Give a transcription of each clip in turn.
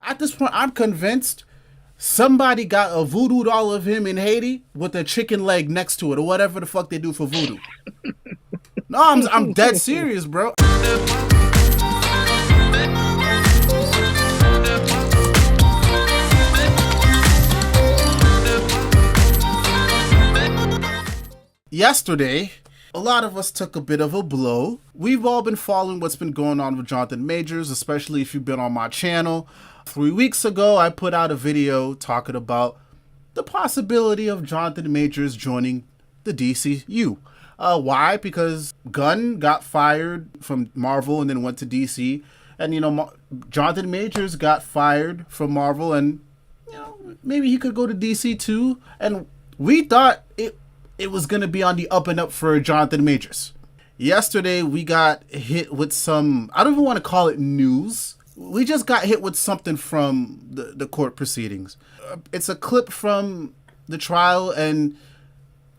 at this point, I'm convinced somebody got a voodoo doll of him in Haiti with a chicken leg next to it, or whatever the fuck they do for voodoo. No, I'm dead serious, bro. Yesterday, a lot of us took a bit of a blow. We've all been following what's been going on with Jonathan Majors, especially if you've been on my channel. 3 weeks ago, I put out a video talking about the possibility of Jonathan Majors joining the DCU. Why? Because Gunn got fired from Marvel and then went to DC. And, Jonathan Majors got fired from Marvel and, maybe he could go to DC too. And we thought it was going to be on the up and up for Jonathan Majors. Yesterday, we got hit with some, I don't even want to call it news. We just got hit with something from the court proceedings. It's a clip from the trial, and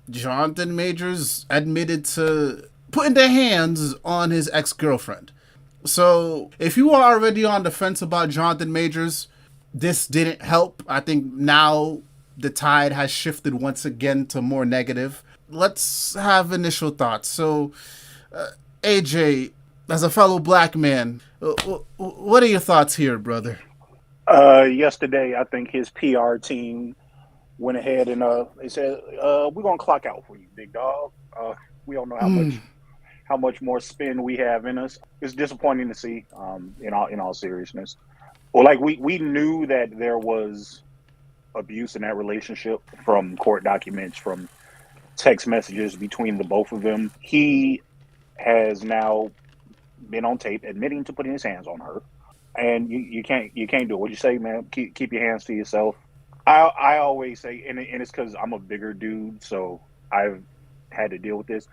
Jonathan Majors admitted to putting their hands on his ex-girlfriend. So if you are already on the fence about Jonathan Majors, this didn't help. I think now the tide has shifted once again to more negative. Let's have initial thoughts. So, AJ, as a fellow black man, what are your thoughts here, brother? Yesterday, I think his PR team went ahead and they said, "We're gonna clock out for you, big dog. We don't know how much more spin we have in us." It's disappointing to see. In all seriousness, well, like we knew that there was abuse in that relationship from court documents, from text messages between the both of them. He has now been on tape admitting to putting his hands on her, and you can't do it. What'd you say, man? Keep your hands to yourself. I always say, and it's because I'm a bigger dude, so I've had to deal with this.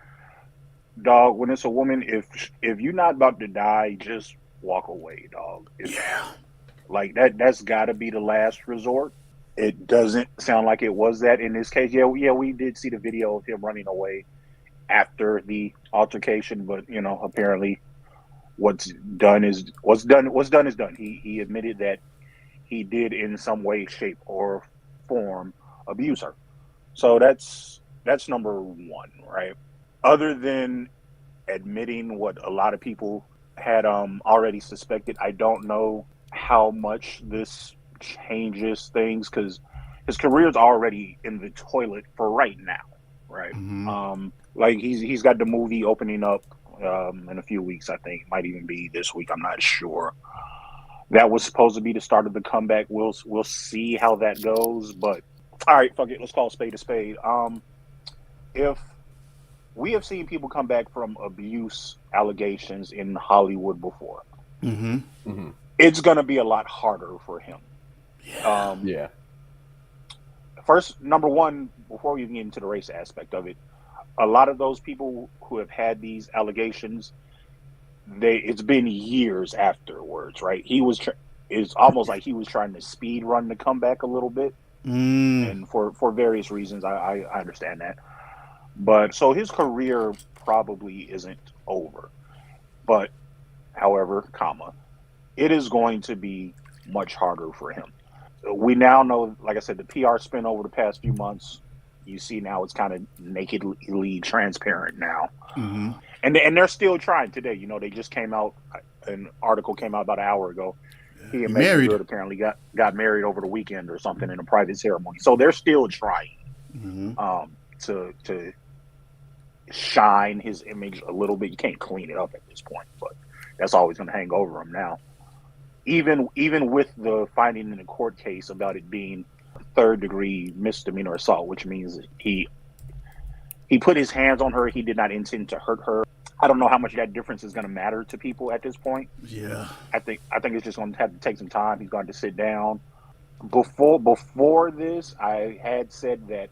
Dog, when it's a woman, if you're not about to die, just walk away, dog. Like that's got to be the last resort. It doesn't sound like it was that in this case. Yeah, we did see the video of him running away after the altercation, but apparently what's done is done. He admitted that he did in some way, shape, or form abuse her. So that's number one, right? Other than admitting what a lot of people had already suspected, I don't know how much this changes things, because his career's already in the toilet for right now, right? Mm-hmm. Like he's got the movie opening up in a few weeks. I think might even be this week. I'm not sure. That was supposed to be the start of the comeback. We'll see how that goes. But all right, fuck it. Let's call a spade a spade. If we have seen people come back from abuse allegations in Hollywood before, it's gonna be a lot harder for him. Yeah. First, number one, before we even get into the race aspect of it, a lot of those people who have had these allegations, it's been years afterwards, right? It's almost like he was trying to speed run the comeback a little bit, and for various reasons, I understand that. But so his career probably isn't over. But, however, it is going to be much harder for him. We now know, like I said, the PR spin over the past few months, you see now it's kind of nakedly transparent now. And they're still trying today. They just came out, an article came out about an hour ago. He and Megan Good apparently got married over the weekend or something in a private ceremony. So they're still trying to shine his image a little bit. You can't clean it up at this point, but that's always going to hang over him now. Even with the finding in the court case about it being third-degree misdemeanor assault, which means he put his hands on her. He did not intend to hurt her. I don't know how much that difference is going to matter to people at this point. Yeah, I think it's just going to have to take some time. He's going to sit down. Before this, I had said that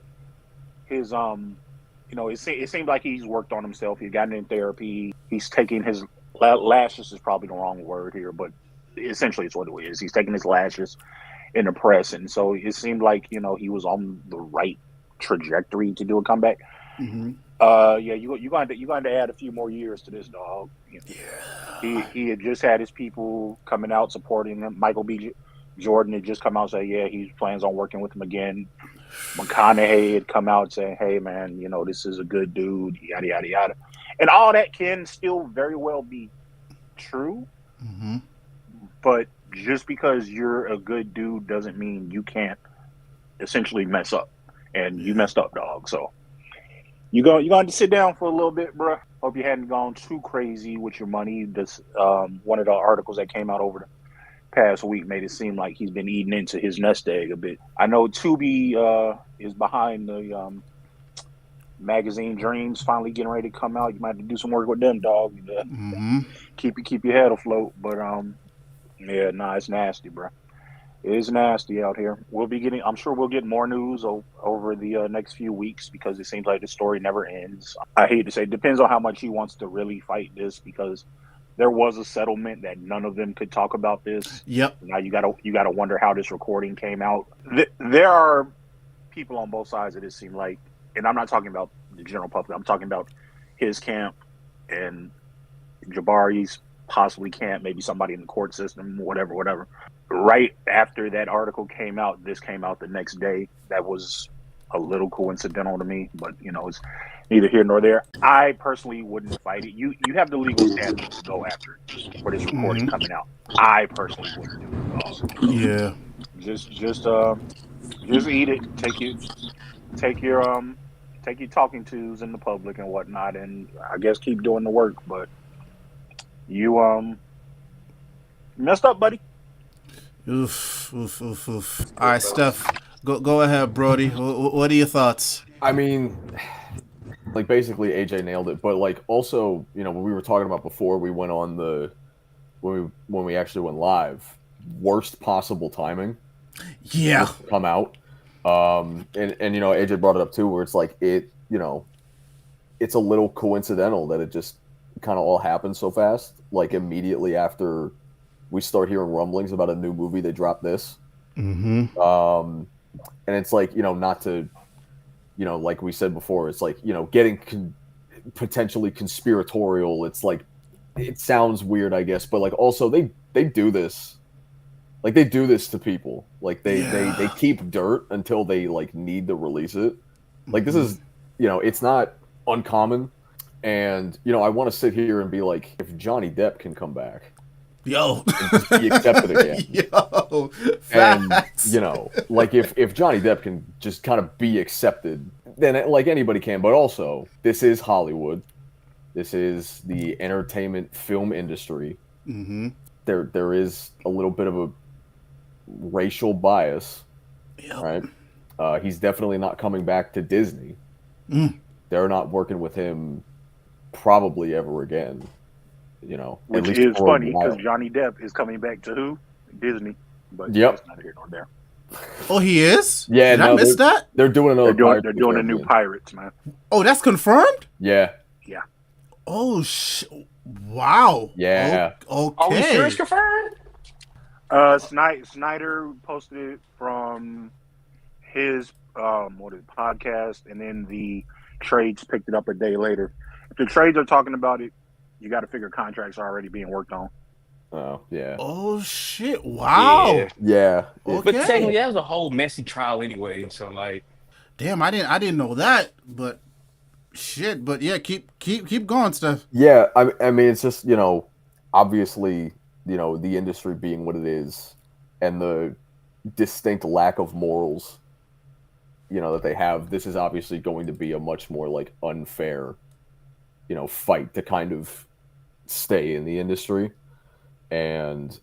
his it seemed like he's worked on himself. He's gotten in therapy. He's taking his lashes is probably the wrong word here, but essentially it's what it is. He's taking his lashes in the press, and so it seemed like he was on the right trajectory to do a comeback. You're going to add a few more years to this, dog. He had just had his people coming out supporting him. Michael B. Jordan had just come out and say, yeah, he plans on working with him again. McConaughey had come out saying, hey, man, this is a good dude, yada, yada, yada. And all that can still very well be true. Mm-hmm. But just because you're a good dude doesn't mean you can't essentially mess up. And you messed up, dog. So you're going to sit down for a little bit, bro. Hope you hadn't gone too crazy with your money. This one of the articles that came out over the past week made it seem like he's been eating into his nest egg a bit. I know Tubi is behind the magazine Dreams finally getting ready to come out. You might have to do some work with them, dog. Mm-hmm. Keep your head afloat. But yeah, it's nasty, bro. It is nasty out here. I'm sure we'll get more news over the next few weeks because it seems like the story never ends. I hate to say, it depends on how much he wants to really fight this, because there was a settlement that none of them could talk about this. Yep. Now you gotta wonder how this recording came out. There are people on both sides of this, seem like, and I'm not talking about the general public. I'm talking about his camp and Jabari's possibly camp, maybe somebody in the court system, whatever. Right after that article came out, this came out the next day. That was a little coincidental to me, but it's neither here nor there. I personally wouldn't fight it. You have the legal standing to go after it for this recording coming out. I personally wouldn't do it. Yeah. Just eat it. Take your talking tos in the public and whatnot, and I guess keep doing the work. But you messed up, buddy. Oof. All right, Steph, go ahead, Brody. What are your thoughts? I mean, like, basically AJ nailed it, but like also, when we were talking about before we went on when we actually went live, worst possible timing. Yeah. Come out. And AJ brought it up too, where it's like it's a little coincidental that it just kind of all happened so fast. Like immediately after we start hearing rumblings about a new movie, they drop this. Mm-hmm. And it's like, not to, like we said before, it's like, getting potentially conspiratorial. It's like, it sounds weird, I guess, but like also they do this. Like they do this to people. Like they keep dirt until they like need to release it. Like this is, it's not uncommon. And, I want to sit here and be like, if Johnny Depp can come back, yo, and just be accepted again. Yo, facts. And, like if Johnny Depp can just kind of be accepted, then like anybody can. But also, this is Hollywood. This is the entertainment film industry. Mm-hmm. There is a little bit of a racial bias, right? He's definitely not coming back to Disney. They're not working with him probably ever again. Which is funny because Johnny Depp is coming back to who? Disney. But that's not here nor there. Oh, he is? Yeah, Did I miss that? They're doing another. They're doing a new Pirates, man. Oh, that's confirmed? Yeah. Oh, wow. Yeah. Okay. Are we sure it's confirmed? Snyder posted it from his podcast, and then the trades picked it up a day later. If the trades are talking about it, you got to figure contracts are already being worked on. Oh yeah. Oh shit! Wow. Yeah. Okay. But technically, that was a whole messy trial anyway. So like, damn, I didn't know that. But shit. But yeah, keep going, Steph. Yeah, I mean, it's just obviously the industry being what it is, and the distinct lack of morals, that they have. This is obviously going to be a much more like unfair, fight to kind of stay in the industry. And,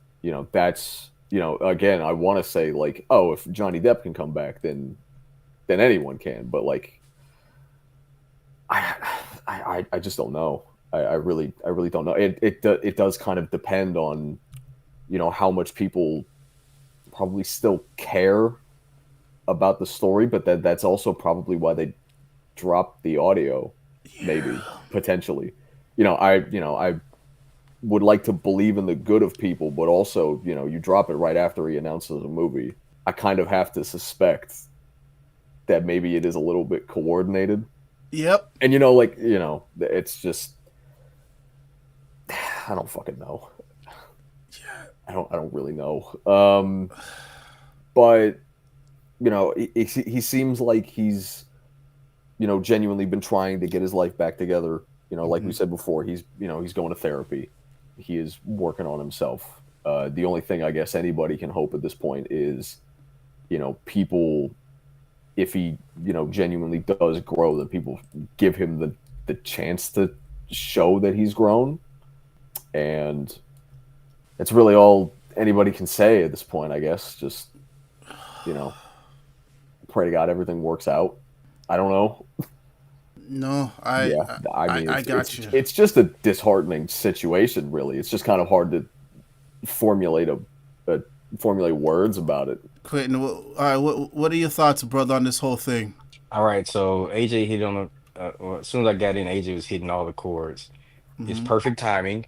that's, again, I want to say like, oh, if Johnny Depp can come back, then anyone can. But like, I just don't know. I really don't know. It does kind of depend on, how much people probably still care about the story, but that's also probably why they dropped the audio, maybe potentially. I would like to believe in the good of people, but also, you drop it right after he announces a movie. I kind of have to suspect that maybe it is a little bit coordinated. Yep. And it's just, I don't fucking know. I don't really know. But he seems like he's genuinely been trying to get his life back together. Like we said before, he's going to therapy. He is working on himself. The only thing I guess anybody can hope at this point is, people, if he, genuinely does grow, then people give him the chance to show that he's grown. And it's really all anybody can say at this point, I guess. Just, pray to God everything works out. I don't know. No, Yeah, I mean, I it's, got it's you. it's just a disheartening situation, really. It's just kind of hard to formulate formulate words about it. Quentin, all right, what are your thoughts, brother, on this whole thing? All right, so AJ hit on the well, as soon as I got in, AJ was hitting all the chords. It's Hmm. perfect timing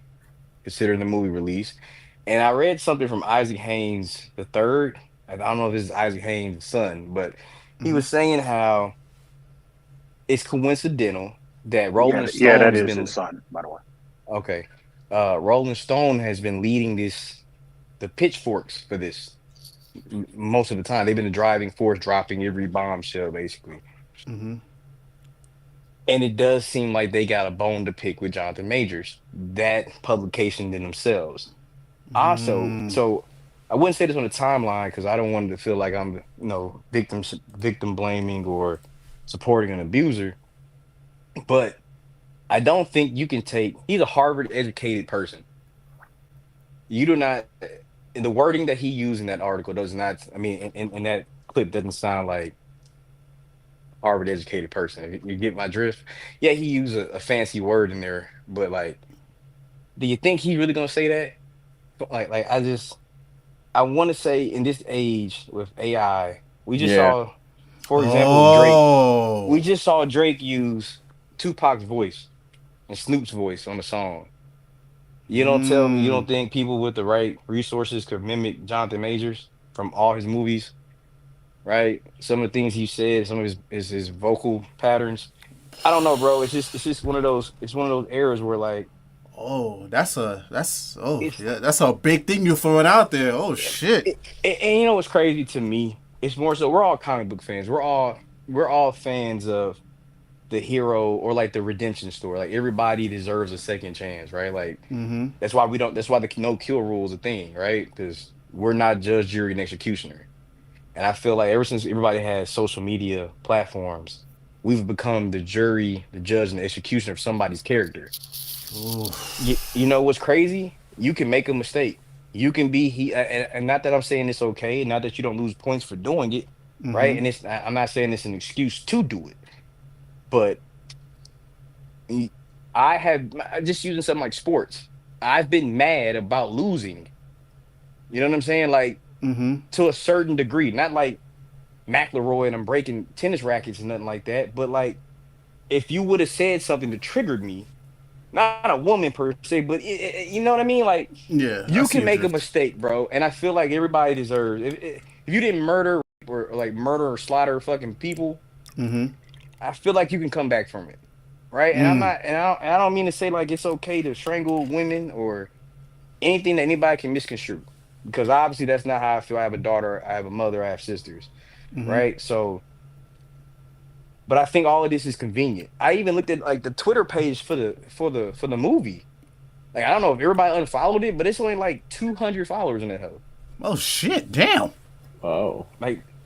considering the movie release. And I read something from Isaac Haynes the third. I don't know if this is Isaac Haynes' son, but he Hmm. was saying how it's coincidental that Yeah, Rolling yeah, Stone that has is his been son, by the way. okay. Rolling Stone has been leading the pitchforks for this most of the time. They've been the driving force, dropping every bombshell basically. Hmm. And it does seem like they got a bone to pick with Jonathan Majors, that publication in themselves. Also, Mm. so I wouldn't say this on the timeline because I don't want to feel like I'm, victim blaming or supporting an abuser. But I don't think you can take. He's a Harvard educated person. You do not. The wording that he used in that article does not. I mean, in that clip doesn't sound like Harvard educated person. If you get my drift? Yeah, he used a fancy word in there, but like, do you think he's really gonna say that? Like I want to say in this age with AI, we just Yeah, saw, for example, Drake. We Oh. just saw Drake use Tupac's voice and Snoop's voice on the song. You don't tell me you Mm. don't think people with the right resources could mimic Jonathan Majors from all his movies, right? Some of the things he said, some of his vocal patterns. I don't know, bro. It's just one of those eras where like Oh, that's oh it's yeah, that's a big thing you're throwing out there. Oh shit. and you know what's crazy to me? It's more so we're all comic book fans. We're all fans of the hero or like the redemption story. Like everybody deserves a second chance, right? Like Mm-hmm. that's why the no kill rule is a thing, right? Because we're not judge, jury, and executioner. And I feel like ever since everybody has social media platforms, we've become the jury, the judge, and the executioner of somebody's character. Ooh. You know what's crazy? You can make a mistake. You can be and not that I'm saying it's okay, not that you don't lose points for doing it, right? Mm-hmm. And I'm not saying it's an excuse to do it, but y- just using something like sports. I've been mad about losing. You know what I'm saying? Like Mm-hmm. to a certain degree, not like McElroy and I'm breaking tennis rackets and nothing like that, but like if you would have said something that triggered me, not a woman per se, but you know what I mean? Like Yeah, I you see can your make a drift. mistake, bro, and I feel like everybody deserves. If you didn't murder or like murder or slaughter fucking people, Mm-hmm. I feel like you can come back from it, right? And I'm Mm. not, and I don't mean to say like it's okay to strangle women or anything that anybody can misconstrue, because obviously that's not how I feel. I have a daughter, I have a mother, I have sisters, Mm-hmm. right? So, but I think all of this is convenient. I even looked at like the Twitter page for the movie. Like I don't know if everybody unfollowed it, but it's only like 200 followers in that hell. Oh shit, damn. oh,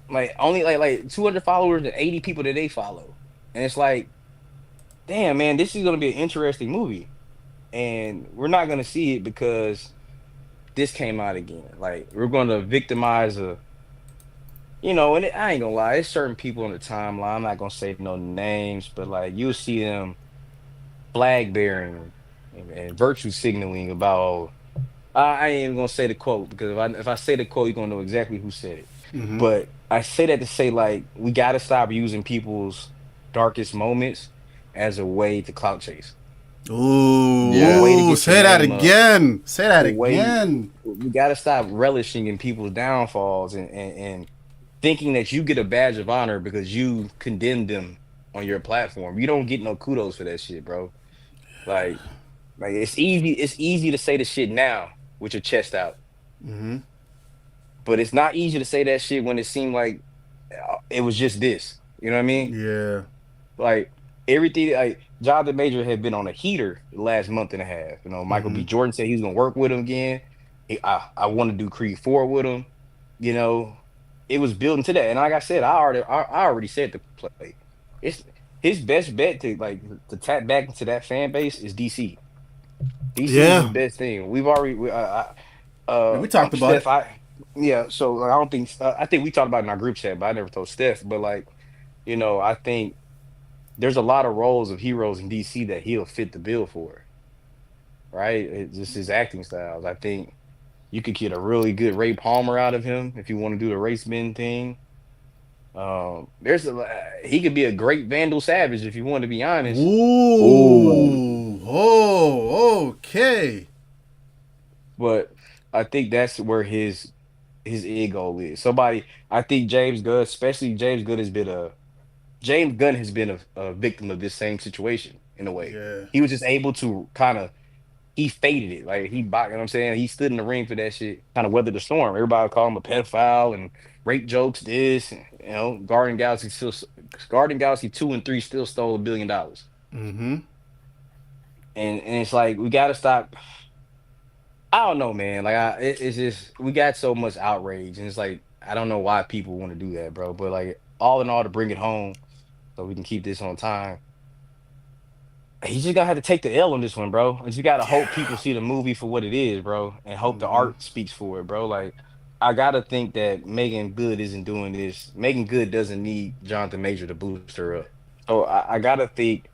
Like only like 200 followers and 80 people that they follow. And it's like, damn man, this is gonna be an interesting movie. And we're not gonna see it because this came out again. Like we're gonna victimize and I ain't gonna lie, it's certain people on the timeline. I'm not gonna say no names, but like you'll see them flag bearing and virtue signaling about. I ain't even gonna say the quote because if I say the quote, you're gonna know exactly who said it. Mm-hmm. But I say that to say like we gotta stop using people's darkest moments as a way to clout chase, a yeah. way to Ooh, get your say that name up, again. Say that a way again. we gotta stop relishing in people's downfalls and thinking that you get a badge of honor because you condemn them on your platform. You don't get no kudos for that shit, bro. Like it's easy to say the shit now with your chest out. Mm-hmm. But it's not easy to say that shit when it seemed like it was just this. You know what I mean? Yeah. Like everything, like Jonathan Major had been on a heater the last month and a half. You know, Michael Mm-hmm. B. Jordan said he was gonna work with him again. I want to do Creed 4 with him. You know, it was building to that. And like I said, I already said the play. It's his best bet to tap back into that fan base is DC. DC is his Yeah. best thing. We've already Yeah, we talked about Steph, it. yeah, so like, I don't think I think we talked about it in our group chat, but I never told Steph. But like, I think there's a lot of roles of heroes in DC that he'll fit the bill for, right? It's just his acting styles. I think you could get a really good Ray Palmer out of him if you want to do the race bin thing. He could be a great Vandal Savage if you want to be honest. Ooh. Ooh. Oh, okay. But I think that's where his ego is. Somebody, I think James Gunn, especially James Gunn has been a victim of this same situation in a way. Yeah. He was just able to kind of he faded it. Like you know what I'm saying? He stood in the ring for that shit, kind of weathered the storm. Everybody would call him a pedophile and rape jokes, this, and, Guardian Galaxy 2 and 3 still stole $1 billion. Mm-hmm. And it's like we gotta stop. I don't know, man. Like it's just we got so much outrage, and it's like I don't know why people want to do that, bro. But like all in all, to bring it home so we can keep this on time, he's just gonna have to take the L on this one, bro. And you gotta hope people Yeah. see the movie for what it is, bro, and hope the Mm-hmm. art speaks for it, bro. Like I gotta think that Megan Good isn't doing this. Megan Good doesn't need Jonathan Major to boost her up. So I gotta think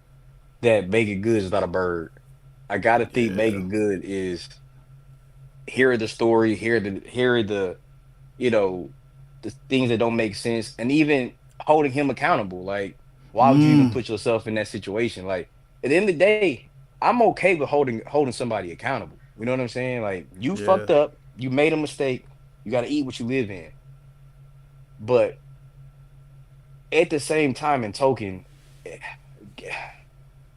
that Megan Good is not a bird. I gotta think Yeah. Megan Good is hear the story, hear the you know, the things that don't make sense, and even holding him accountable. Like, why would you even Mm. put yourself in that situation? Like, at the end of the day, I'm okay with holding somebody accountable. You know what I'm saying? Like, you Yeah. fucked up, you made a mistake, you got to eat what you live in. But at the same time and token, eh,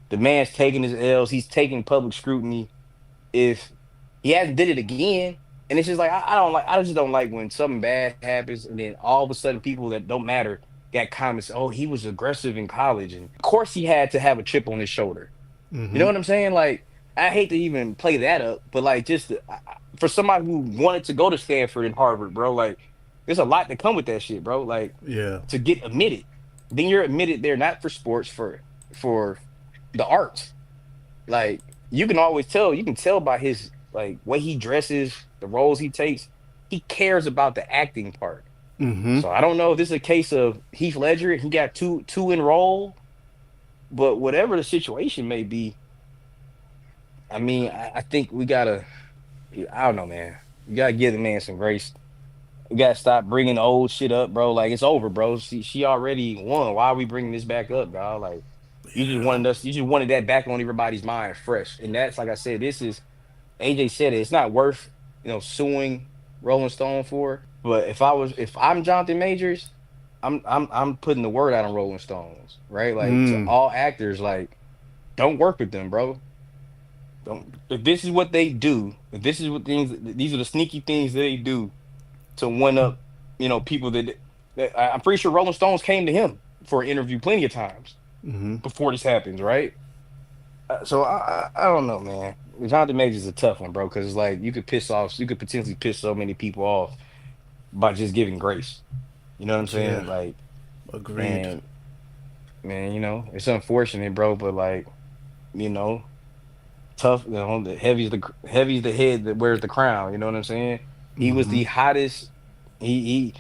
the man's taking his L's, he's taking public scrutiny. If he hasn't did it again, and it's just like I just don't like when something bad happens and then all of a sudden people that don't matter got comments, oh, he was aggressive in college. And of course he had to have a chip on his shoulder. You know Mm-hmm. what I'm saying? Like, I hate to even play that up, but like for somebody who wanted to go to Stanford and Harvard, bro, like there's a lot to come with that shit, bro. Like Yeah. to get admitted. Then you're admitted there not for sports, for the arts. Like you can tell by his like way he dresses, the roles he takes, he cares about the acting part. Mm-hmm. So I don't know if this is a case of Heath Ledger, he got two in role, but whatever the situation may be, I mean, I think we gotta, I don't know, man. You gotta give the man some grace. We gotta stop bringing the old shit up, bro. Like it's over, bro. She already won. Why are we bringing this back up, dog? Like Yeah. you just wanted that back on everybody's mind, fresh. And that's like I said, this is AJ said it. It's not worth suing Rolling Stone for. But if I'm Jonathan Majors, I'm putting the word out on Rolling Stones, right? Like to Mm. all actors, like don't work with them, bro. Don't. If this is what they do, if this is what things, these are the sneaky things they do to one up, people I'm pretty sure Rolling Stones came to him for an interview plenty of times Mm-hmm. before this happens, right? So I don't know, man. Jonathan Majors is a tough one, bro, because it's like you could potentially piss so many people off by just giving grace. You know what I'm Yeah. saying? Like, Agreed. and man, it's unfortunate, bro, but like, you know, tough. The heavy's the head that wears the crown. You know what I'm saying? He was Mm-hmm. the hottest. He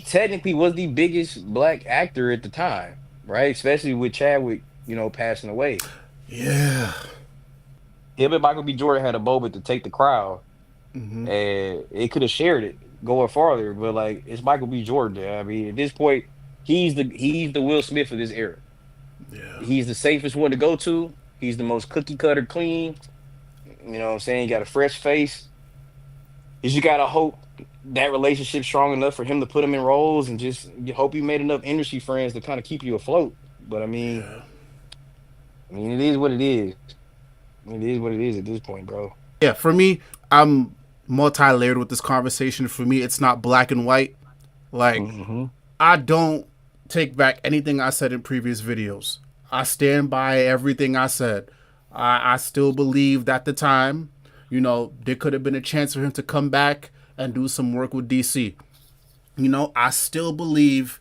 technically was the biggest black actor at the time, right? Especially with Chadwick, passing away. Yeah. Him and Michael B. Jordan had a moment to take the crowd, Mm-hmm. and it could have shared it going farther. But like, it's Michael B. Jordan. I mean, at this point, he's the Will Smith of this era. Yeah. He's the safest one to go to. He's the most cookie cutter clean. You know what I'm saying? He got a fresh face. You just gotta hope that relationship's strong enough for him to put him in roles, and just you hope you made enough industry friends to kind of keep you afloat. But Yeah. I mean, it is what it is. It is what it is at this point, bro. Yeah. For me, I'm multi-layered with this conversation. For me, it's not black and white. Like, I don't take back anything I said in previous videos. I stand by everything I said. I still believed at the time, you know, there could have been a chance for him to come back and do some work with DC. You know, I still believe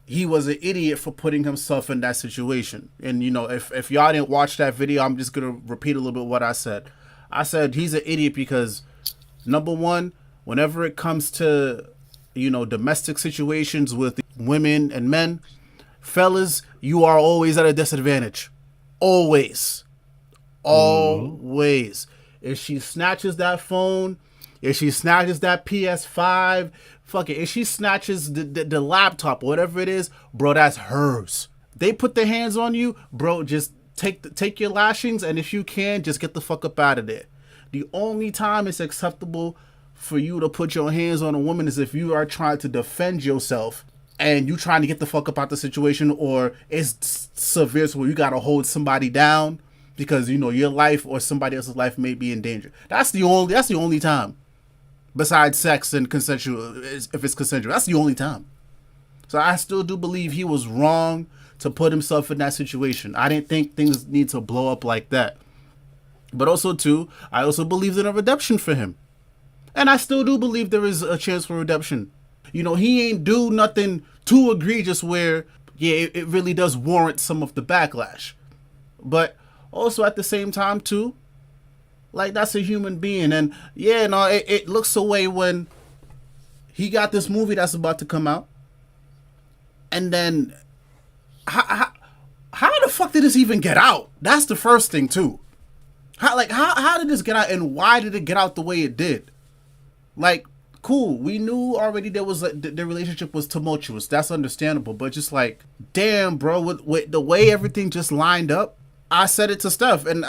he was an idiot for putting himself in that situation. And, you know, if y'all didn't watch that video, I'm just going to repeat a little bit what I said. I said he's an idiot because, number one, whenever it comes to, you know, domestic situations with women and men, fellas, you are always at a disadvantage. Always. Always. If she snatches that phone, if she snatches that PS5, fuck it. If she snatches the laptop, whatever it is, bro, that's hers. They put their hands on you, bro, just take your lashings, and if you can, just get the fuck up out of there. The only time it's acceptable for you to put your hands on a woman is if you are trying to defend yourself and you trying to get the fuck up out the situation, or it's severe so you gotta hold somebody down because, you know, your life or somebody else's life may be in danger. That's the only time. Besides sex and consensual, if it's consensual, that's the only time. So I still do believe he was wrong to put himself in that situation. I didn't think things need to blow up like that. But also, too, I also believed in a redemption for him. And I still do believe there is a chance for redemption. You know, he ain't do nothing too egregious where, yeah, it really does warrant some of the backlash. But also at the same time, too, like, that's a human being. And yeah, no, it looks away when he got this movie that's about to come out. And then, how the fuck did this even get out? That's the first thing, too. How did this get out, and why did it get out the way it did? Like, cool, we knew already there was the relationship was tumultuous. That's understandable. But just like, damn, bro, with the way everything just lined up, I said it to Stef, and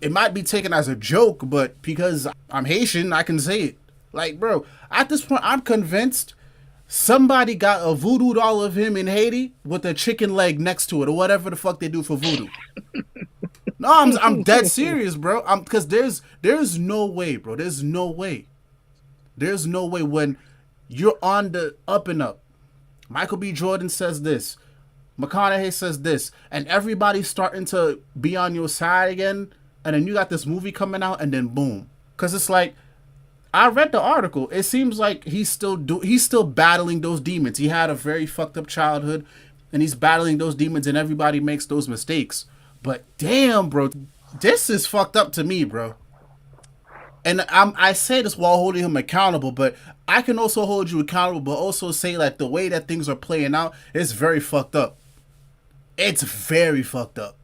it might be taken as a joke, but because I'm Haitian, I can say it. Like, bro, at this point, I'm convinced somebody got a voodoo doll of him in Haiti with a chicken leg next to it, or whatever the fuck they do for voodoo. No, I'm dead serious, bro. Because there's no way, bro. There's no way. There's no way when you're on the up and up. Michael B. Jordon says this. McConaughey says this. And everybody's starting to be on your side again. And then you got this movie coming out, and then boom. Because it's like, I read the article. It seems like he's still battling those demons. He had a very fucked up childhood, and he's battling those demons, and everybody makes those mistakes. But damn, bro, this is fucked up to me, bro. And I say this while holding him accountable, but I can also hold you accountable, but also say, like, the way that things are playing out is very fucked up. It's very fucked up.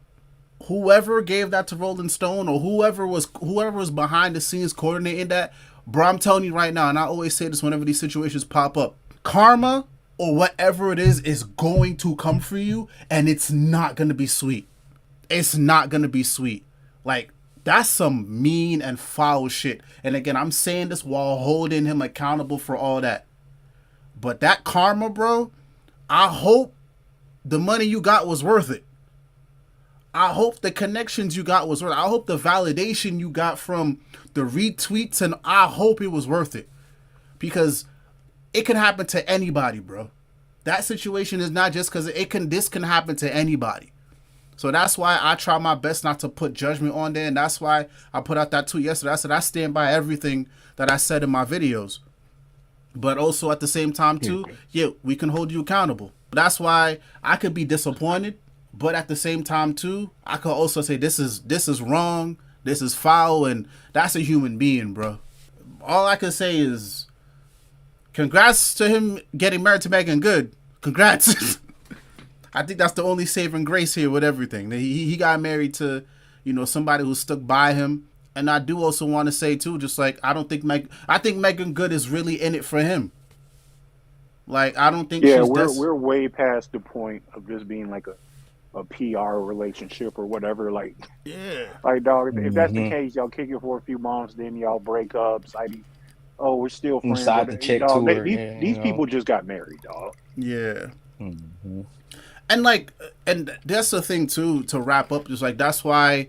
Whoever gave that to Rolling Stone, or whoever was behind the scenes coordinating that, bro, I'm telling you right now, and I always say this whenever these situations pop up, karma or whatever it is going to come for you, and it's not going to be sweet. It's not going to be sweet. Like, that's some mean and foul shit. And again, I'm saying this while holding him accountable for all that. But that karma, bro, I hope the money you got was worth it. I hope the connections you got was worth it. I hope the validation you got from the retweets, and I hope it was worth it. Because it can happen to anybody, bro. That situation is not just because this can happen to anybody. So that's why I try my best not to put judgment on there, and that's why I put out that tweet yesterday. I said I stand by everything that I said in my videos. But also at the same time too, yeah, we can hold you accountable. That's why I could be disappointed, but at the same time too, I could also say this is wrong, this is foul, and that's a human being, bro. All I can say is congrats to him getting married to Megan Good. Congrats. I think that's the only saving grace here with everything. He got married to, you know, somebody who stuck by him. And I do also want to say too, just like, I think Megan Good is really in it for him. Like, I don't think we're way past the point of just being like a PR relationship or whatever. Like, yeah, like, dog, if that's the case, y'all kick it for a few months, then y'all break up. We're still friends. Inside the check dog, tour. These people just got married, dog. Yeah. Mm-hmm. And that's the thing too, to wrap up, just like, that's why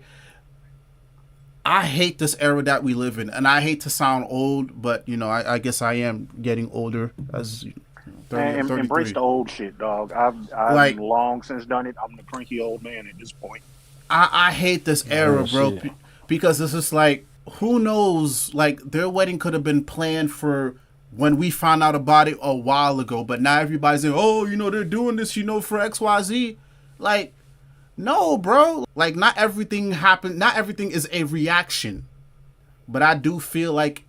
I hate this era that we live in, and I hate to sound old, but you know, I guess I am getting older as 30, I'm And embrace 33. the old shit, dog. I've Like long since done it. I'm the cranky old man at this point. I hate this era, Real bro, shit. because it's just like who knows? Like their wedding could have been planned for when we found out about it a while ago, but now everybody's saying, "Oh, you know, they're doing this, you know, for XYZ." Like, no, bro. Like, not everything happened. Not everything is a reaction, but I do feel like,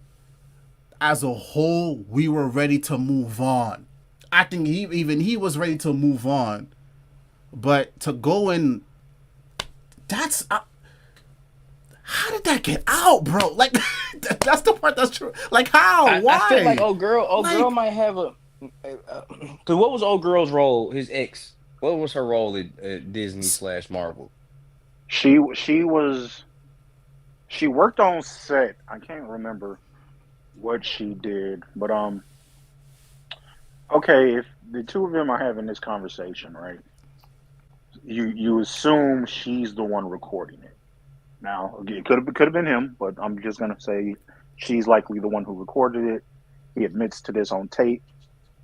as a whole, we were ready to move on. I think even he was ready to move on, but to go in, that's. How did that get out, bro? Like, that's the part that's true. Like, how? Why? I feel like old girl Like- might have a. Cause what was old girl's role? His ex. What was her role at Disney / Marvel? She worked on set. I can't remember what she did, but okay, if the two of them are having this conversation, right? You assume she's the one recording it. Now, it could have been him, but I'm just gonna say she's likely the one who recorded it. He admits to this on tape.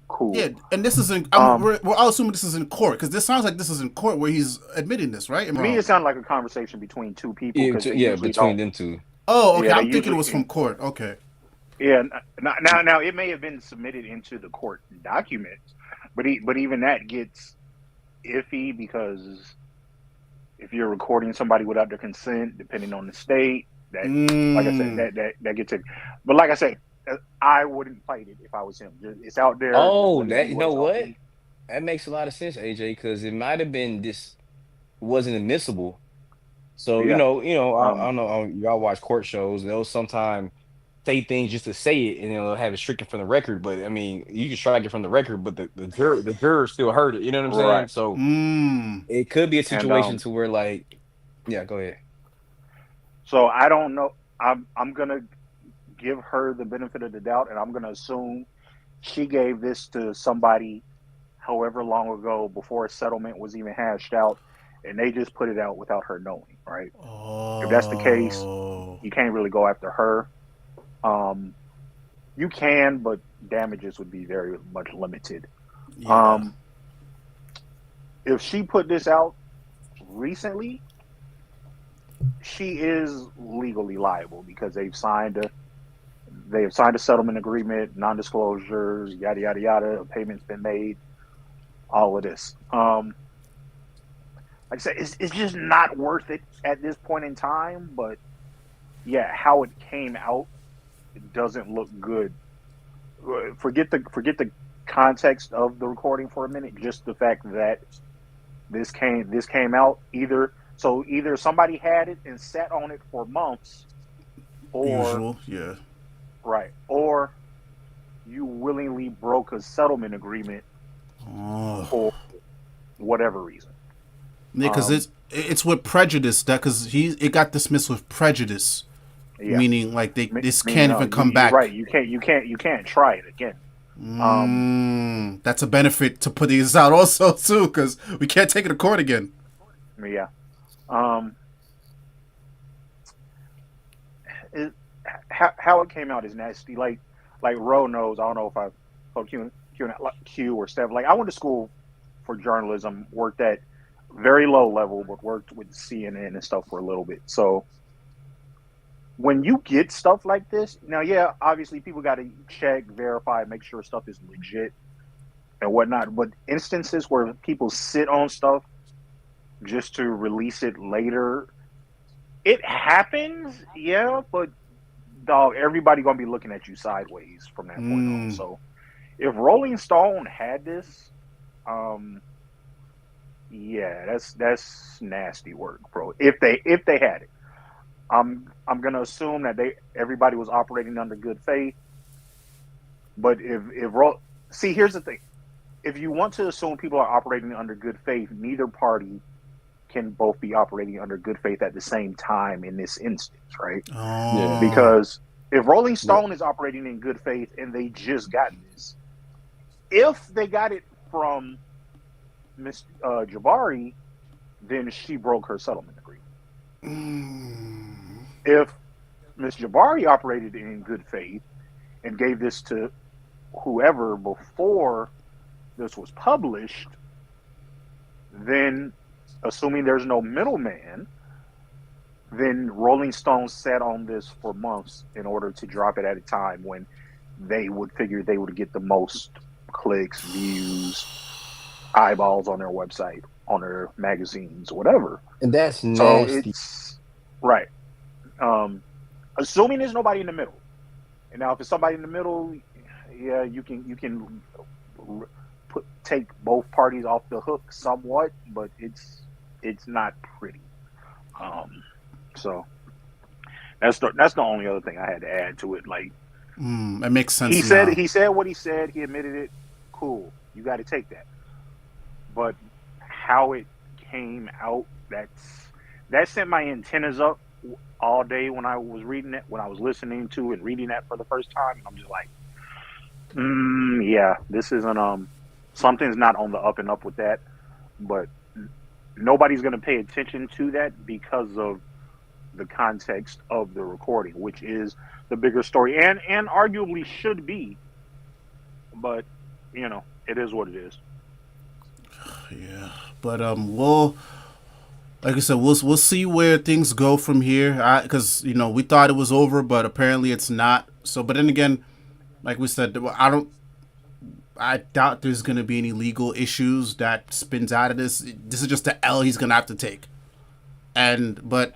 Cool. Yeah, and this is in. We're all assuming this is in court because this sounds like this is in court where he's admitting this, right? To me, it sounded like a conversation between two people. Yeah, between them two. Oh, okay. Yeah, I'm thinking it was from court. Okay. Yeah. Now it may have been submitted into the court documents, but even that gets iffy because if you're recording somebody without their consent, depending on the state, that like I said, that gets it. But like I said, I wouldn't fight it if I was him. It's out there. Oh, that you know what? That makes a lot of sense, AJ, because it might have been this wasn't admissible. So Yeah. I don't know. Y'all watch court shows. They'll sometimes say things just to say it, and they'll have it stricken from the record. But I mean, you can strike it from the record, but the juror still heard it. You know what I'm saying? Right. So it could be a situation to where, like, yeah, go ahead. So I don't know. I'm gonna give her the benefit of the doubt, and I'm gonna assume she gave this to somebody however long ago before a settlement was even hashed out, and they just put it out without her knowing, right? Oh. If that's the case, you can't really go after her. You can, but damages would be very much limited. Yeah. If she put this out recently, she is legally liable because they've signed a settlement agreement, non-disclosure, yada yada yada. A payment's been made, all of this. Like I said, it's just not worth it at this point in time. But yeah, how it came out, it doesn't look good. Forget the context of the recording for a minute. Just the fact that this came out either somebody had it and sat on it for months, or right, or you willingly broke a settlement agreement for whatever reason. Yeah, because it's with prejudice because it got dismissed with prejudice. Yeah. Meaning, like this can't even come back. Right, you can't try it again. That's a benefit to putting this out also too, because we can't take it to court again. Yeah. How it came out is nasty. Like Ro knows. I don't know if I told Q or Stef. Like I went to school for journalism. Worked at very low level, but worked with CNN and stuff for a little bit. So when you get stuff like this, now, yeah, obviously people got to check, verify, make sure stuff is legit and whatnot. But instances where people sit on stuff just to release it later, it happens, yeah, but dog, everybody gonna be looking at you sideways from that point on. So if Rolling Stone had this, yeah, that's nasty work, bro. If they had it. I'm gonna assume that everybody was operating under good faith. But see, here's the thing: if you want to assume people are operating under good faith, neither party can both be operating under good faith at the same time in this instance, right? Oh. Because if Rolling Stone is operating in good faith and they just got this, if they got it from Miss Jabari, then she broke her settlement agreement. Miss Jabari operated in good faith and gave this to whoever before this was published, then assuming there's no middleman, then Rolling Stone sat on this for months in order to drop it at a time when they would figure they would get the most clicks, views, eyeballs on their website, on their magazines, whatever. And that's So nasty. it's right. Assuming there's nobody in the middle. And now if it's somebody in the middle, yeah, you can take both parties off the hook somewhat, but it's not pretty. So that's the only other thing I had to add to it. Like, It makes sense. he now. said what he said. He admitted it. Cool. You got to take that. But how it came out, that sent my antennas up all day when I was reading it, when I was listening to and reading that for the first time. And I'm just like, yeah, this isn't something's not on the up and up with that. But nobody's going to pay attention to that because of the context of the recording, which is the bigger story and arguably should be. But it is what it is. Yeah, but we'll, like I said, we'll see where things go from here. Because we thought it was over, but apparently it's not. So, but then again, like we said, I doubt there's gonna be any legal issues that spins out of this. This is just the L he's gonna have to take. But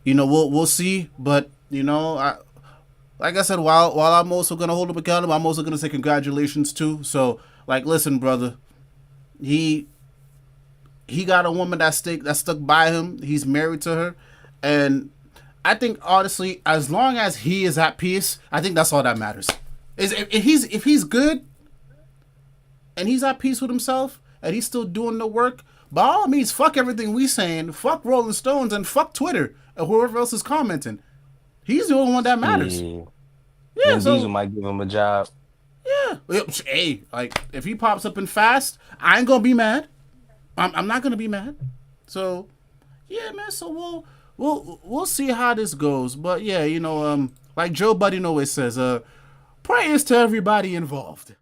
we'll see. But like I said, while I'm also gonna hold him accountable, I'm also gonna say congratulations too. So, like, listen, brother. He got a woman that stuck by him. He's married to her, and I think honestly, as long as he is at peace, I think that's all that matters. Is if he's good, and he's at peace with himself, and he's still doing the work. By all means, fuck everything we saying, fuck Rolling Stones, and fuck Twitter and whoever else is commenting. He's the only one that matters. Yeah, so Diesel might give him a job. Yeah. Hey, like, if he pops up in Fast, I ain't gonna be mad. I'm not gonna be mad. So, yeah, man. So we'll see how this goes. But yeah, like Joe Budden always says, prayers to everybody involved.